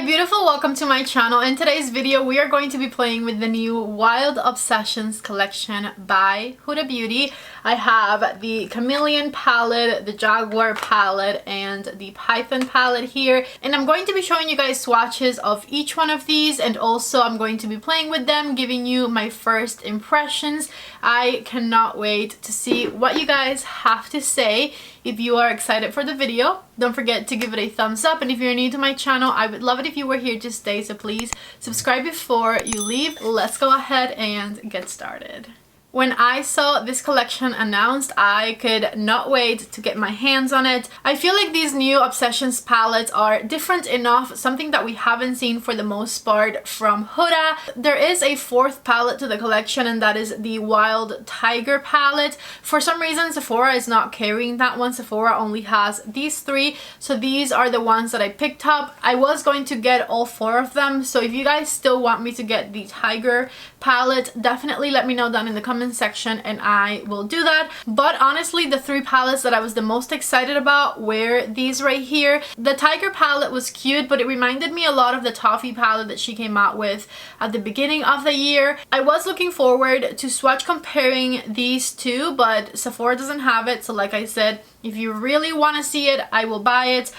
Hi beautiful, welcome to my channel. In today's video we are going to be playing with the new Wild Obsessions collection by Huda Beauty. I have the Chameleon palette, the Jaguar palette, and the Python palette here, and I'm going to be showing you guys swatches of each one of these, and also I'm going to be playing with them, giving you my first impressions. I cannot wait to see what you guys have to say. If you are excited for the video, don't forget to give it a thumbs up, and if you're new to my channel, I would love it if you were here to stay, so please subscribe before you leave. Let's go ahead and get started. When I saw this collection announced, I could not wait to get my hands on it. I feel like these new Obsessions palettes are different enough, something that we haven't seen for the most part from Huda. There is a fourth palette to the collection, and that is the Wild Tiger palette. For some reason, Sephora is not carrying that one. Sephora only has these three, so these are the ones that I picked up. I was going to get all four of them, so if you guys still want me to get the Tiger palette, definitely let me know down in the comment section and I will do that. But honestly, the three palettes that I was the most excited about were these right here. The Tiger palette was cute, but it reminded me a lot of the Toffee palette that she came out with at the beginning of the year. I was looking forward to swatch comparing these two, but Sephora doesn't have it, so like I said, if you really want to see it, I will buy it.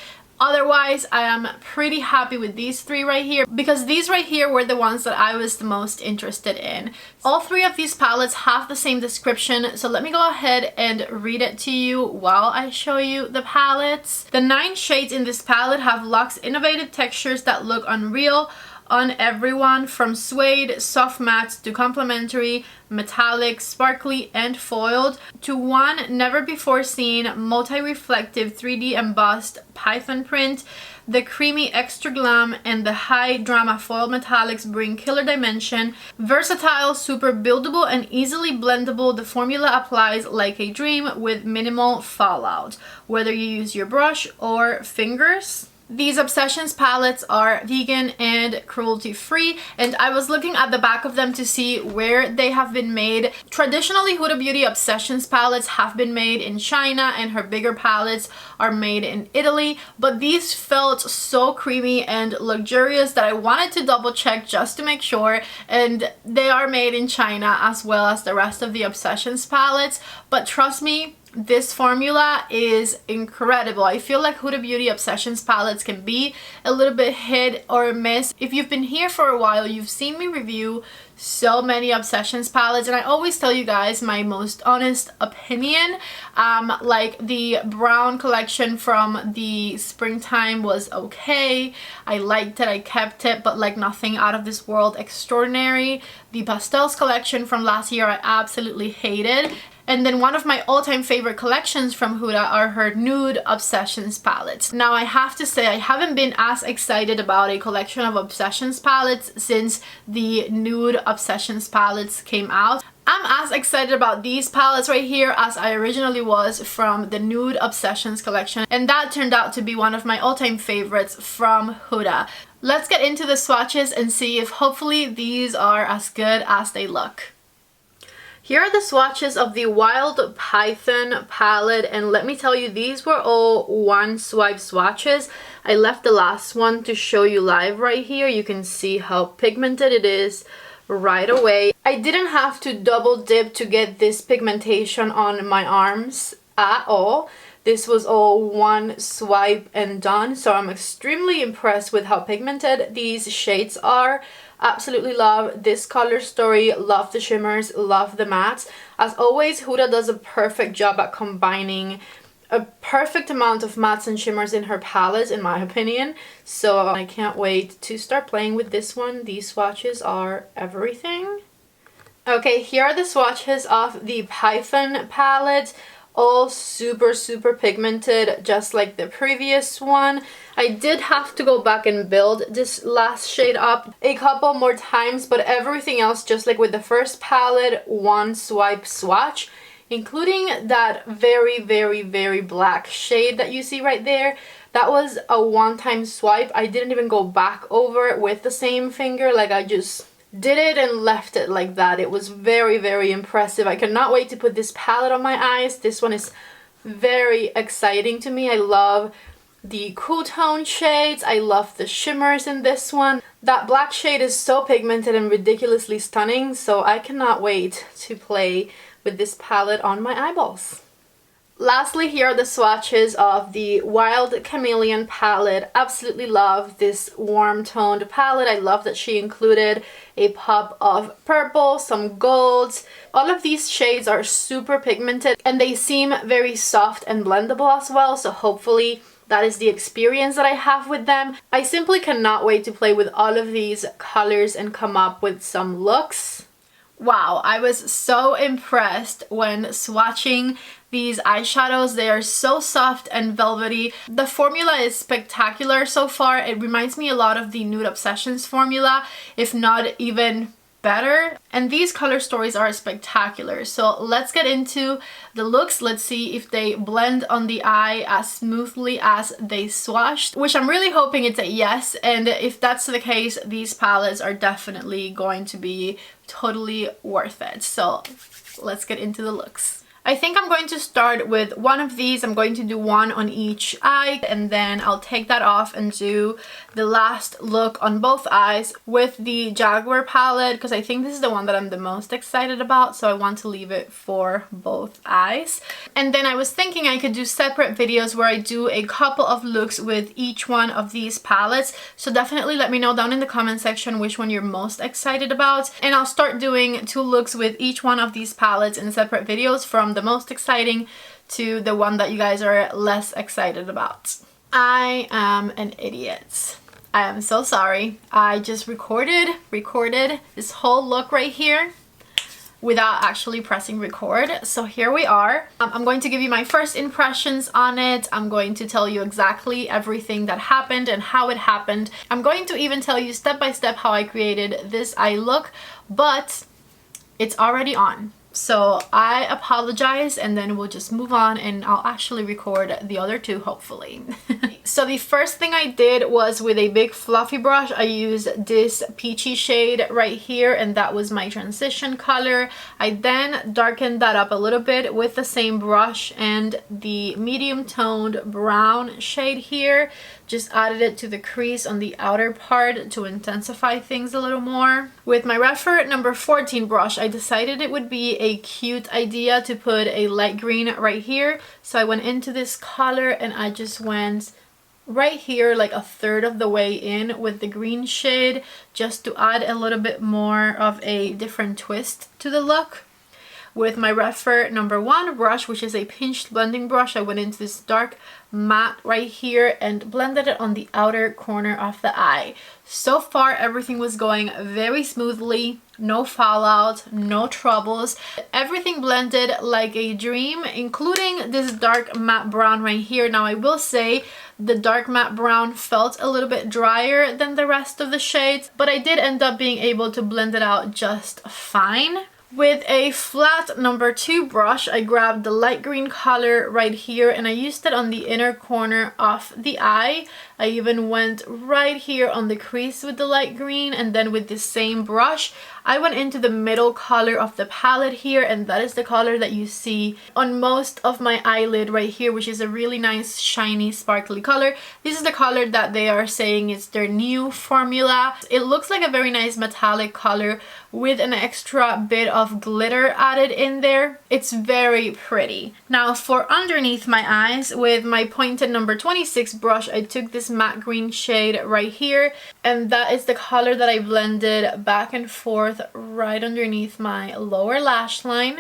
Otherwise, I am pretty happy with these three right here, because these right here were the ones that I was the most interested in. All three of these palettes have the same description, so let me go ahead and read it to you while I show you the palettes. The 9 shades in this palette have luxe innovative textures that look unreal on everyone, from suede, soft mattes to complementary, metallic, sparkly, and foiled, to one never before seen multi-reflective 3D embossed Python print. The creamy extra glam and the high drama foil metallics bring killer dimension. Versatile, super buildable, and easily blendable, the formula applies like a dream with minimal fallout, whether you use your brush or fingers. These Obsessions palettes are vegan and cruelty-free, and I was looking at the back of them to see where they have been made. Traditionally, Huda Beauty Obsessions palettes have been made in China, and her bigger palettes are made in Italy, but these felt so creamy and luxurious that I wanted to double check just to make sure, and they are made in China as well as the rest of the Obsessions palettes. But trust me, this formula is incredible. I feel like Huda Beauty Obsessions palettes can be a little bit hit or miss. If you've been here for a while, you've seen me review so many Obsessions palettes, and I always tell you guys my most honest opinion. Like the brown collection from the springtime was okay. I liked it, I kept it, but like nothing out of this world extraordinary. The pastels collection from last year I absolutely hated. And then one of my all-time favorite collections from Huda are her nude Obsessions palettes. Now I have to say, I haven't been as excited about a collection of Obsessions palettes since the nude Obsessions palettes came out. I'm as excited about these palettes right here as I originally was from the nude Obsessions collection, and that turned out to be one of my all-time favorites from Huda. Let's get into the swatches and see if hopefully these are as good as they look. Here are the swatches of the Wild Python palette, and let me tell you, these were all one swipe swatches. I left the last one to show you live right here. You can see how pigmented it is right away. I didn't have to double dip to get this pigmentation on my arms at all. This was all one swipe and done, so I'm extremely impressed with how pigmented these shades are. Absolutely love this color story, love the shimmers, love the mattes. As always, Huda does a perfect job at combining a perfect amount of mattes and shimmers in her palettes, in my opinion. So I can't wait to start playing with this one. These swatches are everything. Okay, here are the swatches of the Python palette. All super pigmented, just like the previous one. I did have to go back and build this last shade up a couple more times, but everything else, just like with the first palette, one swipe swatch, including that very black shade that you see right there. That was a one-time swipe. I didn't even go back over it with the same finger, like I just did it and left it like that. It was very impressive. I cannot wait to put this palette on my eyes. This one is very exciting to me. I love the cool tone shades. I love the shimmers in this one. That black shade is so pigmented and ridiculously stunning, so I cannot wait to play with this palette on my eyeballs. Lastly, here are the swatches of the Wild Chameleon palette. Absolutely love this warm toned palette. I love that she included a pop of purple, some golds. All of these shades are super pigmented and they seem very soft and blendable as well, so hopefully that is the experience that I have with them. I simply cannot wait to play with all of these colors and come up with some looks. Wow, I was so impressed when swatching these eyeshadows. They are so soft and velvety. The formula is spectacular so far. It reminds me a lot of the Nude Obsessions formula, if not even better. And these color stories are spectacular. So let's get into the looks. Let's see if they blend on the eye as smoothly as they swatched, which I'm really hoping it's a yes. And if that's the case, these palettes are definitely going to be totally worth it. So let's get into the looks. I think I'm going to start with one of these. I'm going to do one on each eye and then I'll take that off and do the last look on both eyes with the Jaguar palette, because I think this is the one that I'm the most excited about, so I want to leave it for both eyes. And then I was thinking I could do separate videos where I do a couple of looks with each one of these palettes, so definitely let me know down in the comment section which one you're most excited about, and I'll start doing 2 looks with each one of these palettes in separate videos, from the most exciting to the one that you guys are less excited about. I am an idiot. I am so sorry. I just recorded this whole look right here without actually pressing record. So here we are. I'm going to give you my first impressions on it. I'm going to tell you exactly everything that happened and how it happened. I'm going to even tell you step by step how I created this eye look, but it's already on. So I apologize, and then we'll just move on and I'll actually record the other 2 hopefully. So the first thing I did was with a big fluffy brush. I used this peachy shade right here and that was my transition color. I then darkened that up a little bit with the same brush and the medium toned brown shade here. Just added it to the crease on the outer part to intensify things a little more. With my Refer number 14 brush, I decided it would be a cute idea to put a light green right here. So I went into this color and I just went right here like a third of the way in with the green shade, just to add a little bit more of a different twist to the look. With my Refer number 1 brush, which is a pinched blending brush, I went into this dark matte right here and blended it on the outer corner of the eye. So far everything was going very smoothly, no fallout, no troubles. Everything blended like a dream, including this dark matte brown right here. Now I will say the dark matte brown felt a little bit drier than the rest of the shades, but I did end up being able to blend it out just fine. With a flat number 2 brush, I grabbed the light green color right here and I used it on the inner corner of the eye. I even went right here on the crease with the light green, and then with the same brush, I went into the middle color of the palette here, and that is the color that you see on most of my eyelid right here, which is a really nice, shiny, sparkly color. This is the color that they are saying is their new formula. It looks like a very nice metallic color with an extra bit of glitter added in there. It's very pretty. Now for underneath my eyes, with my pointed number 26 brush, I took this matte green shade right here, and that is the color that I blended back and forth right underneath my lower lash line.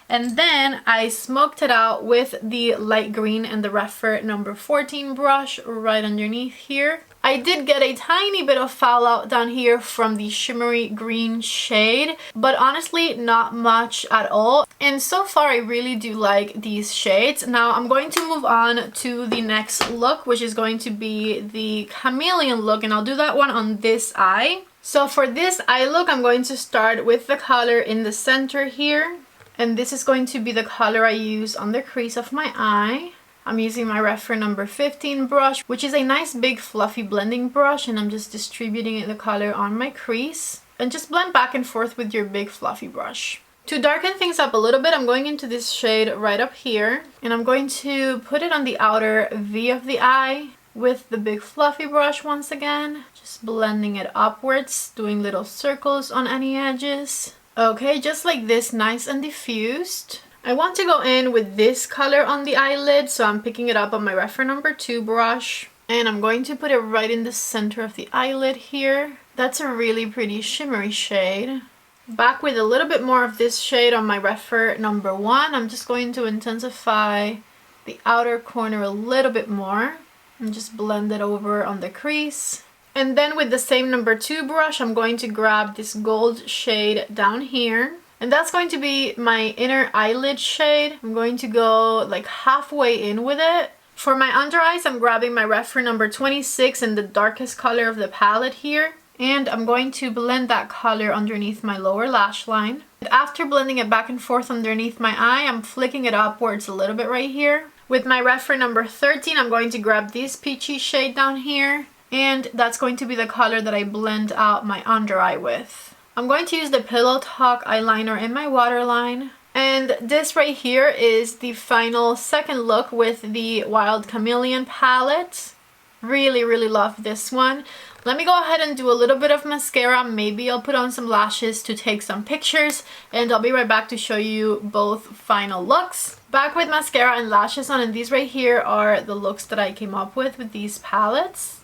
And then I smoked it out with the light green and the Refer number 14 brush right underneath here. I did get a tiny bit of fallout down here from the shimmery green shade, but honestly not much at all. And so far I really do like these shades. Now I'm going to move on to the next look, which is going to be the Chameleon look, and I'll do that one on this eye. So for this eye look, I'm going to start with the color in the center here. And this is going to be the color I use on the crease of my eye. I'm using my Refer number 15 brush, which is a nice big fluffy blending brush, and I'm just distributing the color on my crease. And just blend back and forth with your big fluffy brush. To darken things up a little bit, I'm going into this shade right up here, and I'm going to put it on the outer V of the eye with the big fluffy brush once again, just blending it upwards, doing little circles on any edges. Okay, just like this, nice and diffused. I want to go in with this color on the eyelid, so I'm picking it up on my reference number 2 brush, and I'm going to put it right in the center of the eyelid here. That's a really pretty shimmery shade. Back with a little bit more of this shade on my reference number 1. I'm just going to intensify the outer corner a little bit more and just blend it over on the crease. And then with the same number 2 brush, I'm going to grab this gold shade down here. And that's going to be my inner eyelid shade. I'm going to go like halfway in with it. For my under eyes, I'm grabbing my reference number 26 in the darkest color of the palette here. And I'm going to blend that color underneath my lower lash line. And after blending it back and forth underneath my eye, I'm flicking it upwards a little bit right here. With my reference number 13, I'm going to grab this peachy shade down here. And that's going to be the color that I blend out my under eye with. I'm going to use the Pillow Talk eyeliner in my waterline. And this right here is the final second look with the Wild Chameleon palette. Really, really love this one. Let me go ahead and do a little bit of mascara. Maybe I'll put on some lashes to take some pictures, and I'll be right back to show you both final looks. Back with mascara and lashes on, and these right here are the looks that I came up with these palettes.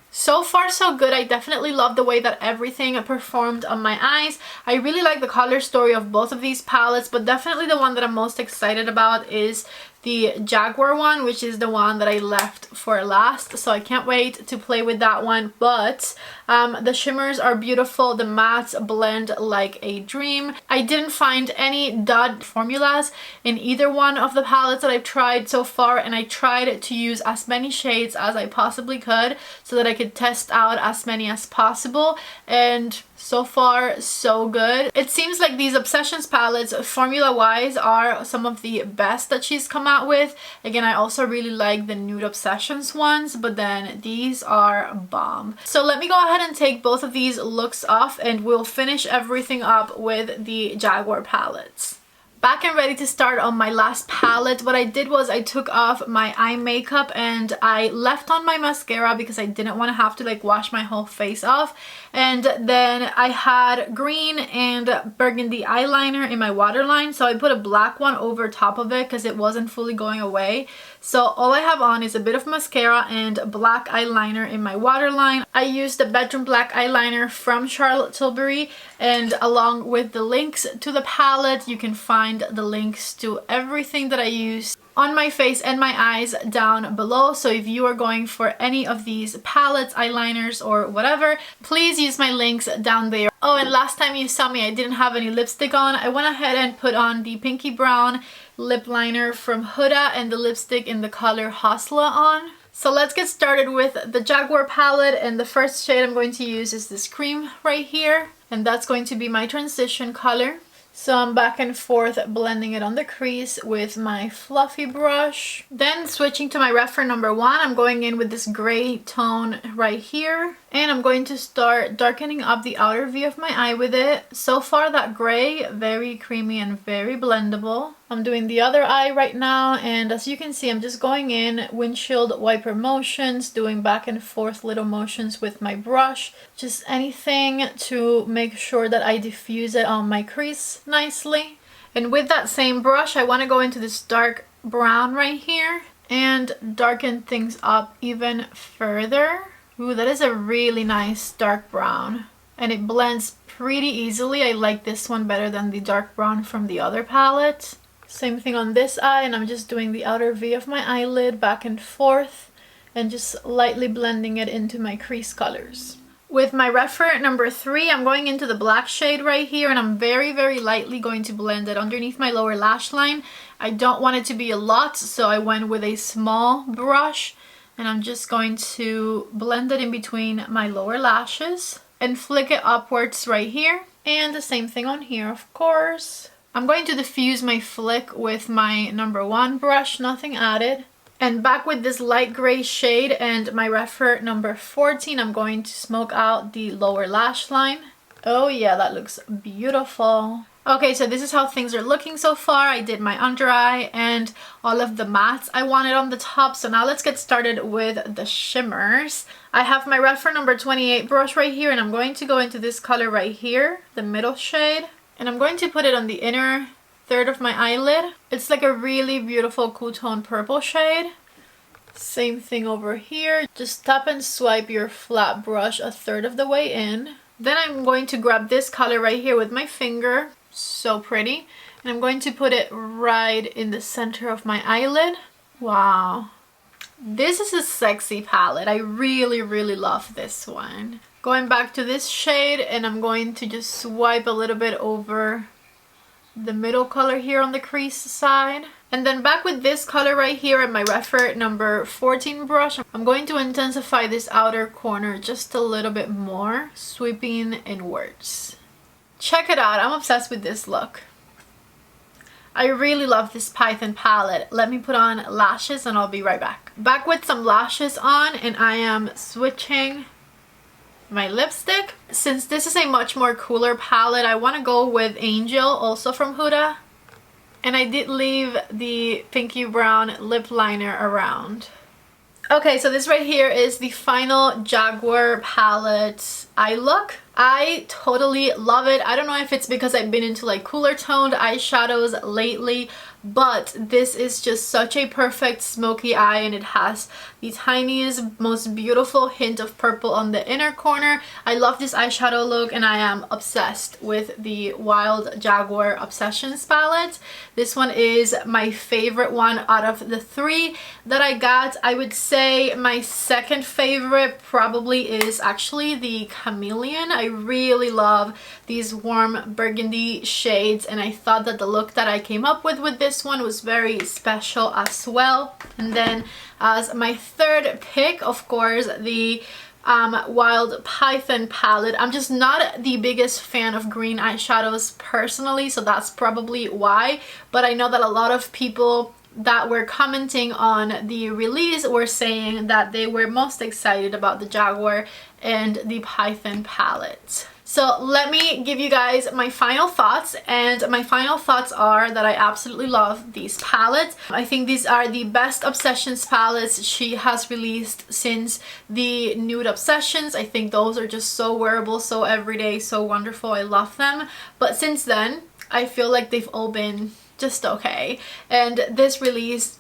So far so good. I definitely love the way that everything performed on my eyes. I really like the color story of both of these palettes, but definitely the one that I'm most excited about is the Jaguar one, which is the one that I left for last, so I can't wait to play with that one. But the shimmers are beautiful, the mattes blend like a dream. I didn't find any dud formulas in either one of the palettes that I've tried so far, and I tried to use as many shades as I possibly could so that I could test out as many as possible, and so far so good. It seems like these Obsessions palettes formula wise are some of the best that she's come out with. Again, I also really like the Nude Obsessions ones, but then these are bomb. So let me go ahead and take both of these looks off, and we'll finish everything up with the Jaguar palettes. Back and ready to start on my last palette. What I did was I took off my eye makeup and I left on my mascara because I didn't want to have to like wash my whole face off. And then I had green and burgundy eyeliner in my waterline, so I put a black one over top of it because it wasn't fully going away. So all I have on is a bit of mascara and black eyeliner in my waterline. I used the Bedroom Black eyeliner from Charlotte Tilbury, and along with the links to the palette, you can find the links to everything that I used on my face and my eyes down below. So if you are going for any of these palettes, eyeliners, or whatever, please use my links down there. Oh, and last time you saw me, I didn't have any lipstick on. I went ahead and put on the pinky brown lip liner from Huda and the lipstick in the color Hustler on. So let's get started with the Jaguar palette, and the first shade I'm going to use is this cream right here, and that's going to be my transition color. So I'm back and forth blending it on the crease with my fluffy brush. Then switching to my reference number 1, I'm going in with this gray tone right here. And I'm going to start darkening up the outer V of my eye with it. So far that gray, very creamy and very blendable. I'm doing the other eye right now, and as you can see, I'm just going in windshield wiper motions, doing back and forth little motions with my brush. Just anything to make sure that I diffuse it on my crease nicely. And with that same brush, I want to go into this dark brown right here and darken things up even further. Ooh, that is a really nice dark brown, and it blends pretty easily. I like this one better than the dark brown from the other palette. Same thing on this eye, and I'm just doing the outer V of my eyelid back and forth and just lightly blending it into my crease colors. With my reference number 3, I'm going into the black shade right here, and I'm very, very lightly going to blend it underneath my lower lash line. I don't want it to be a lot, so I went with a small brush, and I'm just going to blend it in between my lower lashes and flick it upwards right here. And the same thing on here, of course. I'm going to diffuse my flick with my number 1 brush, nothing added. And back with this light gray shade and my reference number 14, I'm going to smoke out the lower lash line. Oh yeah, that looks beautiful. Okay, so this is how things are looking so far. I did my under eye and all of the mattes I wanted on the top. So now let's get started with the shimmers. I have my Refer number 28 brush right here, and I'm going to go into this color right here, the middle shade. And I'm going to put it on the inner third of my eyelid. It's like a really beautiful cool tone purple shade. Same thing over here. Just tap and swipe your flat brush a third of the way in. Then I'm going to grab this color right here with my finger. So pretty. And I'm going to put it right in the center of my eyelid. Wow. This is a sexy palette. I really, really love this one. Going back to this shade, and I'm going to just swipe a little bit over the middle color here on the crease side. And then back with this color right here and my Refer number 14 brush, I'm going to intensify this outer corner just a little bit more, sweeping inwards. Check it out, I'm obsessed with this look. I really love this Python palette. Let me put on lashes and I'll be right back. Back with some lashes on, and I am switching my lipstick. Since this is a much more cooler palette, I want to go with Angel, also from Huda. And I did leave the pinky brown lip liner around. Okay, so this right here is the final Jaguar palette eye look. I totally love it. I don't know if it's because I've been into like cooler toned eyeshadows lately, but this is just such a perfect smoky eye, and it has the tiniest, most beautiful hint of purple on the inner corner. I love this eyeshadow look, and I am obsessed with the Wild Jaguar Obsessions palette. This one is my favorite one out of the three that I got. I would say my second favorite probably is actually the Chameleon. I really love these warm burgundy shades, and I thought that the look that I came up with this one was very special as well. And then as my third pick, of course, the Wild Python palette. I'm just not the biggest fan of green eyeshadows personally, so that's probably why, but I know that a lot of people that were commenting on the release were saying that they were most excited about the Jaguar and the Python palette. So let me give you guys my final thoughts, and my final thoughts are that I absolutely love these palettes. I think these are the best Obsessions palettes she has released since the Nude Obsessions. I think those are just so wearable, so everyday, so wonderful. I love them. But since then, I feel like they've all been just okay. And this release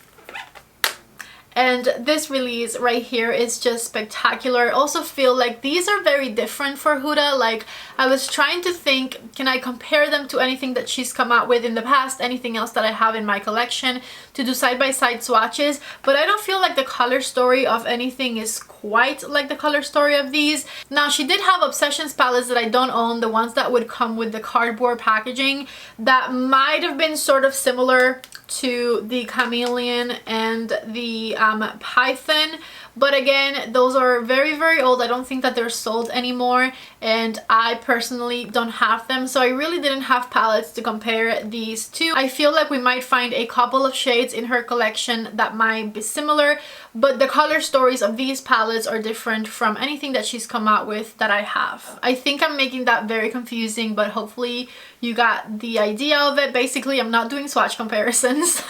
right here is just spectacular. I also feel like these are very different for Huda. Like, I was trying to think, can I compare them to anything that she's come out with in the past, anything else that I have in my collection, to do side-by-side swatches, but I don't feel like the color story of anything is quite like the color story of these. Now, she did have Obsessions palettes that I don't own, the ones that would come with the cardboard packaging, that might have been sort of similar to the Chameleon and the Python, but again, those are very, very old. I don't think that they're sold anymore, and I personally don't have them, so I really didn't have palettes to compare these to. I feel like we might find a couple of shades in her collection that might be similar, but the color stories of these palettes are different from anything that she's come out with that I have. I think I'm making that very confusing, but hopefully you got the idea of it. Basically, I'm not doing swatch comparisons.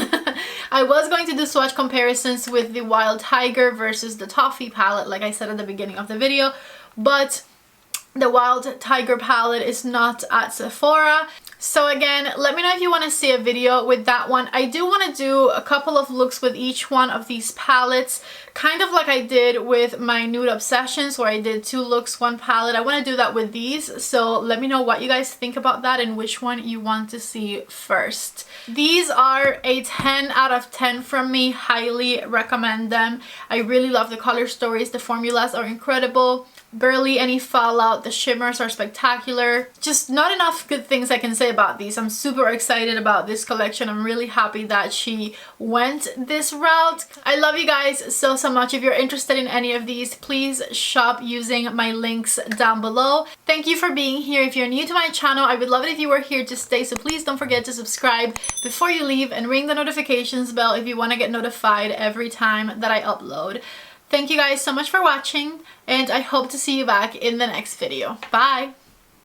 I was going to do swatch comparisons with the Wild Tiger versus the Toffee palette, like I said at the beginning of the video, but the Wild Tiger palette is not at Sephora. So again, let me know if you want to see a video with that one. I do want to do a couple of looks with each one of these palettes, kind of like I did with my Nude Obsessions, where I did 2 looks, 1 palette. I want to do that with these, so let me know what you guys think about that and which one you want to see first. These are a 10 out of 10 from me. Highly recommend them. I really love the color stories. The formulas are incredible. Barely any fallout. The shimmers are spectacular. Just not enough good things I can say about these. I'm super excited about this collection. I'm really happy that she went this route. I love you guys so much. If you're interested in any of these, please shop using my links down below. Thank you for being here. If you're new to my channel, I would love it if you were here to stay, so please don't forget to subscribe before you leave and ring the notifications bell if you want to get notified every time that I upload. Thank you guys so much for watching, and I hope to see you back in the next video. Bye!